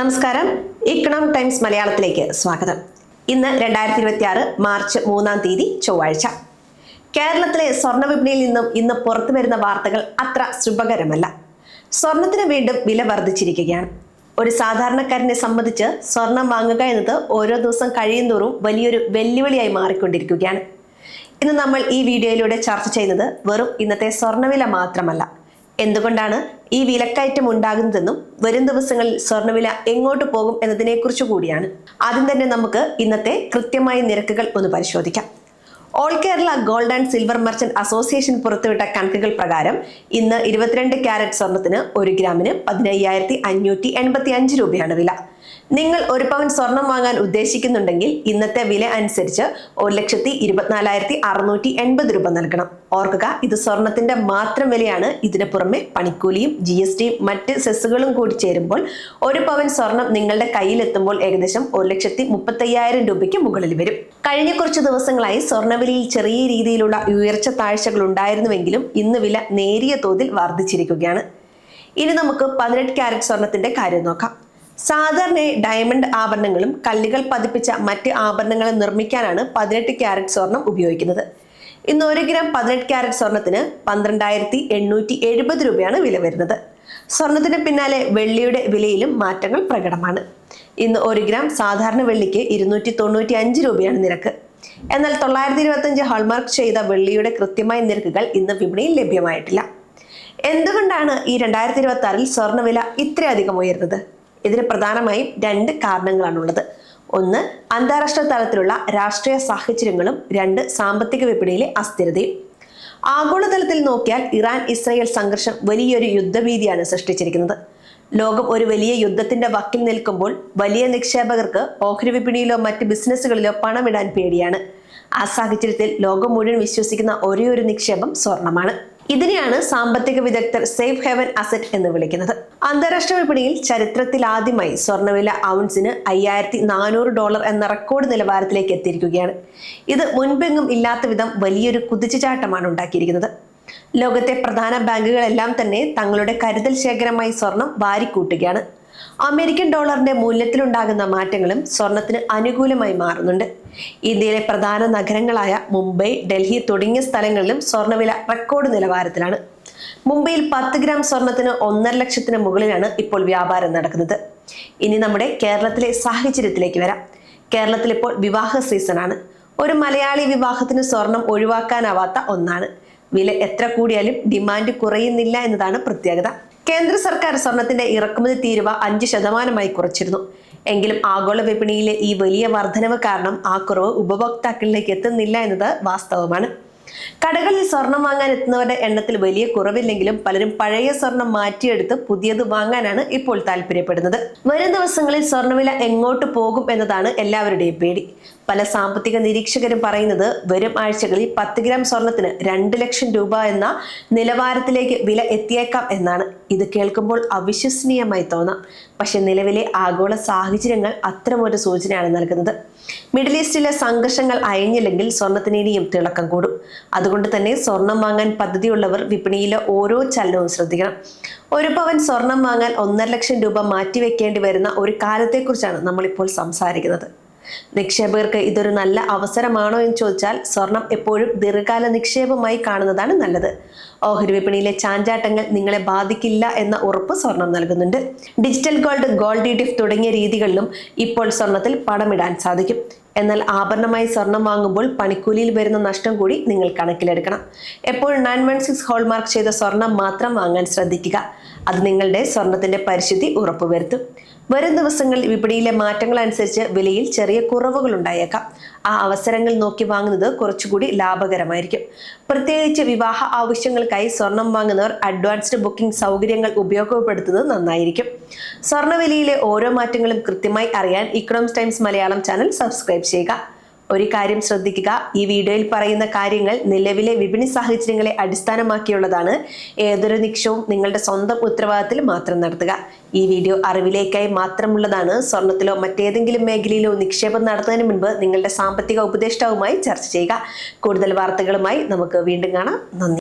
നമസ്കാരം. Economic times മലയാളത്തിലേക്ക് സ്വാഗതം. ഇന്ന് 2026 മാർച്ച് 3-ാം തീയതി ചൊവ്വാഴ്ച. കേരളത്തിലെ സ്വർണ്ണ വിപണിയിൽ നിന്നും ഇന്ന് പുറത്തു വരുന്ന വാർത്തകൾ അത്ര ശുഭകരമല്ല. സ്വർണത്തിന് വീണ്ടും വില വർദ്ധിച്ചിരിക്കുകയാണ്. ഒരു സാധാരണക്കാരനെ സംബന്ധിച്ച് സ്വർണം വാങ്ങുക എന്നത് ഓരോ ദിവസം കഴിയുന്തോറും വലിയൊരു വെല്ലുവിളിയായി മാറിക്കൊണ്ടിരിക്കുകയാണ്. ഇന്ന് നമ്മൾ ഈ വീഡിയോയിലൂടെ ചർച്ച ചെയ്യുന്നത് വെറും ഇന്നത്തെ സ്വർണ്ണവില മാത്രമല്ല, എന്തുകൊണ്ടാണ് ഈ വിലക്കയറ്റം ഉണ്ടാകുന്നതെന്നും വരും ദിവസങ്ങളിൽ സ്വർണ്ണവില എങ്ങോട്ട് പോകും എന്നതിനെക്കുറിച്ച് കൂടിയാണ്. ആദ്യം തന്നെ നമുക്ക് ഇന്നത്തെ കൃത്യമായ നിരക്കുകൾ ഒന്ന് പരിശോധിക്കാം. All Kerala gold and silver merchant association പുറത്തുവിട്ട കണക്കുകൾ പ്രകാരം ഇന്ന് 22 ക്യാരറ്റ് സ്വർണത്തിന് 1 ഗ്രാമിന് 15,585 രൂപയാണ് വില. നിങ്ങൾ 1 പവൻ സ്വർണം വാങ്ങാൻ ഉദ്ദേശിക്കുന്നുണ്ടെങ്കിൽ ഇന്നത്തെ വില അനുസരിച്ച് 1,24,680 രൂപ നൽകണം. ഓർക്കുക, ഇത് സ്വർണത്തിന്റെ മാത്രം വിലയാണ്. ഇതിന് പുറമെ പണിക്കൂലിയും GSTയും മറ്റ് സെസ്സുകളും കൂടി ചേരുമ്പോൾ 1 പവൻ സ്വർണം നിങ്ങളുടെ കയ്യിലെത്തുമ്പോൾ ഏകദേശം 1,35,000 രൂപയ്ക്ക് മുകളിൽ വരും. കഴിഞ്ഞ കുറച്ച് ദിവസങ്ങളായി സ്വർണ്ണവിലയിൽ ചെറിയ രീതിയിലുള്ള ഉയർച്ച താഴ്ചകൾ ഉണ്ടായിരുന്നുവെങ്കിലും ഇന്ന് വില നേരിയ തോതിൽ വർദ്ധിച്ചിരിക്കുകയാണ്. ഇനി നമുക്ക് 18 ക്യാരറ്റ് സ്വർണത്തിന്റെ കാര്യം നോക്കാം. സാധാരണ ഡയമണ്ട് ആഭരണങ്ങളും കല്ലുകൾ പതിപ്പിച്ച മറ്റ് ആഭരണങ്ങളും നിർമ്മിക്കാനാണ് 18 ക്യാരറ്റ് സ്വർണം ഉപയോഗിക്കുന്നത്. ഇന്ന് 1 ഗ്രാം 18 ക്യാരറ്റ് സ്വർണത്തിന് 12,870 രൂപയാണ് വില വരുന്നത്. സ്വർണത്തിന് പിന്നാലെ വെള്ളിയുടെ വിലയിലും മാറ്റങ്ങൾ പ്രകടമാണ്. ഇന്ന് 1 ഗ്രാം സാധാരണ വെള്ളിക്ക് 295 രൂപയാണ് നിരക്ക്. എന്നാൽ 925 ഹോൾമാർക്ക് ചെയ്ത വെള്ളിയുടെ കൃത്യമായ നിരക്കുകൾ ഇന്ന് വിപണിയിൽ ലഭ്യമായിട്ടില്ല. എന്തുകൊണ്ടാണ് ഈ 2026 സ്വർണ്ണവില ഇത്രയധികം ഉയർന്നത്? ഇതിന് പ്രധാനമായും 2 കാരണങ്ങളാണുള്ളത്. ഒന്ന്, അന്താരാഷ്ട്ര തലത്തിലുള്ള രാഷ്ട്രീയ സാഹചര്യങ്ങളും 2, സാമ്പത്തിക വിപണിയിലെ അസ്ഥിരതയും. ആഗോളതലത്തിൽ നോക്കിയാൽ ഇറാൻ ഇസ്രായേൽ സംഘർഷം വലിയൊരു യുദ്ധഭീതിയാണ് സൃഷ്ടിച്ചിരിക്കുന്നത്. ലോകം ഒരു വലിയ യുദ്ധത്തിന്റെ വക്കിൽ നിൽക്കുമ്പോൾ വലിയ നിക്ഷേപകർക്ക് ഓഹരി വിപണിയിലോ മറ്റ് ബിസിനസ്സുകളിലോ പണമിടാൻ പേടിയാണ്. ആ സാഹചര്യത്തിൽ ലോകം മുഴുവൻ വിശ്വസിക്കുന്ന ഒരേയൊരു നിക്ഷേപം സ്വർണമാണ്. ഇതിനെയാണ് സാമ്പത്തിക വിദഗ്ധർ സേഫ് ഹെവൻ അസറ്റ് എന്ന് വിളിക്കുന്നത്. അന്താരാഷ്ട്ര വിപണിയിൽ ചരിത്രത്തിൽ ആദ്യമായി സ്വർണ്ണവില ഔൺസിന് $5,400 എന്ന റെക്കോർഡ് നിലവാരത്തിലേക്ക് എത്തിയിരിക്കുകയാണ്. ഇത് മുൻപെങ്ങും ഇല്ലാത്ത വിധം വലിയൊരു കുതിച്ചുചാട്ടമാണ് ഉണ്ടാക്കിയിരിക്കുന്നത്. ലോകത്തെ പ്രധാന ബാങ്കുകളെല്ലാം തന്നെ തങ്ങളുടെ കരുതൽ ശേഖരമായി സ്വർണം വാരിക്കൂട്ടുകയാണ്. അമേരിക്കൻ ഡോളറിന്റെ മൂല്യത്തിലുണ്ടാകുന്ന മാറ്റങ്ങളും സ്വർണത്തിന് അനുകൂലമായി മാറുന്നുണ്ട്. ഇന്ത്യയിലെ പ്രധാന നഗരങ്ങളായ മുംബൈ, ഡൽഹി തുടങ്ങിയ സ്ഥലങ്ങളിലും സ്വർണ്ണവില റെക്കോർഡ് നിലവാരത്തിലാണ്. മുംബൈയിൽ 10 ഗ്രാം സ്വർണത്തിന് 1.5 ലക്ഷത്തിന് മുകളിലാണ് ഇപ്പോൾ വ്യാപാരം നടക്കുന്നത്. ഇനി നമ്മുടെ കേരളത്തിലെ സാഹചര്യത്തിലേക്ക് വരാം. കേരളത്തിൽ ഇപ്പോൾ വിവാഹ സീസണാണ്. ഒരു മലയാളി വിവാഹത്തിന് സ്വർണം ഒഴിവാക്കാനാവാത്ത ഒന്നാണ്. വില എത്ര കൂടിയാലും ഡിമാൻഡ് കുറയുന്നില്ല എന്നതാണ് പ്രത്യേകത. കേന്ദ്ര സർക്കാർ സ്വർണത്തിന്റെ ഇറക്കുമതി തീരുവ 5% കുറച്ചിരുന്നു. എങ്കിലും ആഗോള വിപണിയിലെ ഈ വലിയ വർധനവ് കാരണം ആ കുറവ് ഉപഭോക്താക്കളിലേക്ക് എത്തുന്നില്ല എന്നത് വാസ്തവമാണ്. കടകളിൽ സ്വർണം വാങ്ങാൻ എത്തുന്നവരുടെ എണ്ണത്തിൽ വലിയ കുറവില്ലെങ്കിലും പലരും പഴയ സ്വർണം മാറ്റിയെടുത്ത് പുതിയത് വാങ്ങാനാണ് ഇപ്പോൾ താല്പര്യപ്പെടുന്നത്. വരും ദിവസങ്ങളിൽ സ്വർണ്ണവില എങ്ങോട്ട് പോകും എന്നതാണ് എല്ലാവരുടെയും പേടി. പല സാമ്പത്തിക നിരീക്ഷകരും പറയുന്നത് വരും ആഴ്ചകളിൽ 10 ഗ്രാം സ്വർണത്തിന് 2 ലക്ഷം രൂപ എന്ന നിലവാരത്തിലേക്ക് വില എത്തിയേക്കാം എന്നാണ്. ഇത് കേൾക്കുമ്പോൾ അവിശ്വസനീയമായി തോന്നാം. പക്ഷെ നിലവിലെ ആഗോള സാഹചര്യങ്ങൾ അത്തരമൊരു സൂചനയാണ് നൽകുന്നത്. മിഡിൽ ഈസ്റ്റിലെ സംഘർഷങ്ങൾ അയഞ്ഞില്ലെങ്കിൽ സ്വർണത്തിന് ഇനിയും തിളക്കം കൂടും. അതുകൊണ്ട് തന്നെ സ്വർണം വാങ്ങാൻ പദ്ധതിയുള്ളവർ വിപണിയിലെ ഓരോ ചലനവും ശ്രദ്ധിക്കണം. 1 പവൻ സ്വർണം വാങ്ങാൻ 1.5 ലക്ഷം രൂപ മാറ്റിവെക്കേണ്ടി വരുന്ന ഒരു കാലത്തെക്കുറിച്ചാണ് നമ്മളിപ്പോൾ സംസാരിക്കുന്നത്. നിക്ഷേപകർക്ക് ഇതൊരു നല്ല അവസരമാണോ എന്ന് ചോദിച്ചാൽ സ്വർണം എപ്പോഴും ദീർഘകാല നിക്ഷേപമായി കാണുന്നതാണ് നല്ലത്. ഓഹരി വിപണിയിലെ ചാഞ്ചാട്ടങ്ങൾ നിങ്ങളെ ബാധിക്കില്ല എന്ന ഉറപ്പ് സ്വർണം നൽകുന്നുണ്ട്. ഡിജിറ്റൽ ഗോൾഡ് ETF തുടങ്ങിയ രീതികളിലും ഇപ്പോൾ സ്വർണത്തിൽ പണമിടാൻ സാധിക്കും. എന്നാൽ ആഭരണമായി സ്വർണം വാങ്ങുമ്പോൾ പണിക്കൂലിയിൽ വരുന്ന നഷ്ടം കൂടി നിങ്ങൾ കണക്കിലെടുക്കണം. എപ്പോഴും 916 ഹോൾമാർക്ക് ചെയ്ത സ്വർണം മാത്രം വാങ്ങാൻ ശ്രദ്ധിക്കുക. അത് നിങ്ങളുടെ സ്വർണത്തിന്റെ പരിശുദ്ധി ഉറപ്പുവരുത്തും. വരും ദിവസങ്ങളിൽ വിപണിയിലെ മാറ്റങ്ങൾ അനുസരിച്ച് വിലയിൽ ചെറിയ കുറവുകൾ ഉണ്ടായേക്കാം. ആ അവസരങ്ങൾ നോക്കി വാങ്ങുന്നത് കുറച്ചുകൂടി ലാഭകരമായിരിക്കും. പ്രത്യേകിച്ച് വിവാഹ ആവശ്യങ്ങൾക്കായി സ്വർണം വാങ്ങുന്നവർ അഡ്വാൻസ്ഡ് ബുക്കിംഗ് സൗകര്യങ്ങൾ ഉപയോഗപ്പെടുത്തുന്നത് നന്നായിരിക്കും. സ്വർണ്ണവിലയിലെ ഓരോ മാറ്റങ്ങളും കൃത്യമായി അറിയാൻ economics times Malayalam channel subscribe ചെയ്യുക. ഒരു കാര്യം ശ്രദ്ധിക്കുക, ഈ വീഡിയോയിൽ പറയുന്ന കാര്യങ്ങൾ നിലവിലെ വിപണി സാഹചര്യങ്ങളെ അടിസ്ഥാനമാക്കിയുള്ളതാണ്. ഏതൊരു നിക്ഷേപവും നിങ്ങളുടെ സ്വന്തം ഉത്തരവാദിത്തത്തിൽ മാത്രം നടത്തുക. ഈ വീഡിയോ അറിവിലേക്കായി മാത്രമുള്ളതാണ്. സ്വർണത്തിലോ മറ്റേതെങ്കിലും മേഖലയിലോ നിക്ഷേപം നടത്തുന്നതിന് മുൻപ് നിങ്ങളുടെ സാമ്പത്തിക ഉപദേഷ്ടാവുമായി ചർച്ച ചെയ്യുക. കൂടുതൽ വാർത്തകളുമായി നമുക്ക് വീണ്ടും കാണാം. നന്ദി.